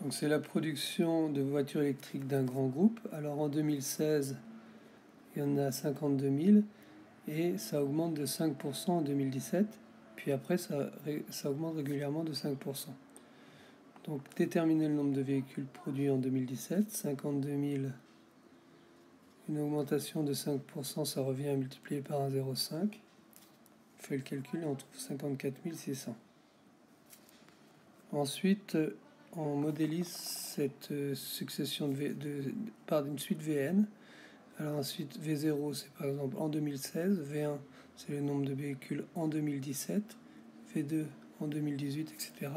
Donc c'est la production de voitures électriques d'un grand groupe. Alors en 2016, il y en a 52 000 et ça augmente de 5% en 2017. Puis après, ça augmente régulièrement de 5%. Donc déterminer le nombre de véhicules produits en 2017, 52 000, une augmentation de 5%, ça revient à multiplier par 1,05. On fait le calcul et on trouve 54 600. Ensuite, on modélise cette succession par une suite VN. Alors ensuite, V0, c'est par exemple en 2016, V1, c'est le nombre de véhicules en 2017, V2 en 2018, etc.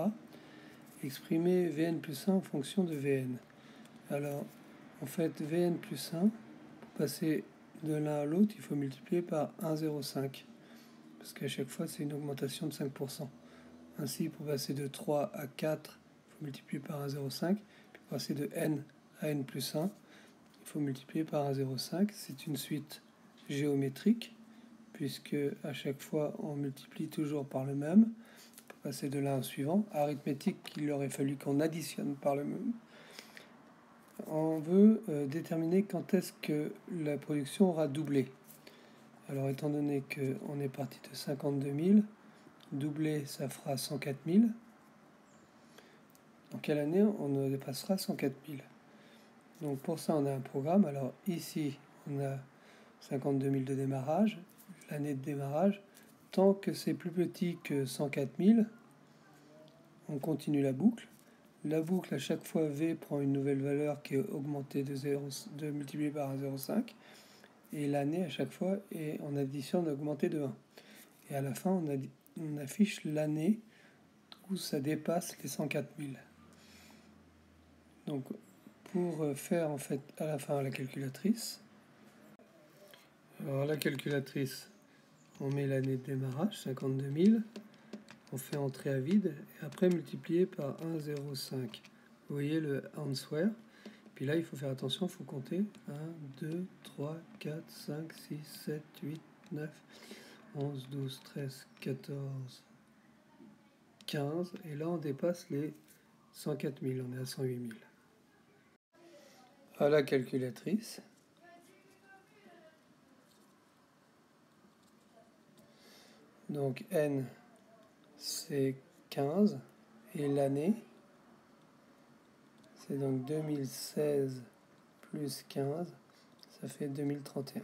Exprimer Vn plus 1 en fonction de Vn. Alors, en fait, Vn plus 1, pour passer de l'un à l'autre, il faut multiplier par 1,05, parce qu'à chaque fois, c'est une augmentation de 5%. Ainsi, pour passer de 3 à 4, il faut multiplier par 1,05. Puis pour passer de n à n plus 1, il faut multiplier par 1,05. C'est une suite géométrique, puisque à chaque fois, on multiplie toujours par le même. Pour passer de l'un au suivant. Arithmétique, il aurait fallu qu'on additionne par le même. On veut déterminer quand est-ce que la production aura doublé. Alors, étant donné qu'on est parti de 52 000, doublé, ça fera 104 000. En quelle année on dépassera 104 000? Donc pour ça, on a un programme. Alors ici, on a 52 000 de démarrage, l'année de démarrage. Tant que c'est plus petit que 104 000, on continue la boucle. La boucle, à chaque fois, V prend une nouvelle valeur qui est augmentée de multipliée par 1,05. Et l'année, à chaque fois, est en addition d'augmenter de 1. Et à la fin, on affiche l'année où ça dépasse les 104 000. Donc, pour faire en fait à la fin la calculatrice, alors la calculatrice, on met l'année de démarrage, 52 000, on fait entrer à vide, et après multiplier par 1,05. Vous voyez le answer. Puis là, il faut faire attention, il faut compter 1, 2, 3, 4, 5, 6, 7, 8, 9, 11, 12, 13, 14, 15. Et là, on dépasse les 104 000, on est à 108 000. À la calculatrice. Donc N, c'est 15. Et l'année, c'est donc 2016 plus 15, ça fait 2031.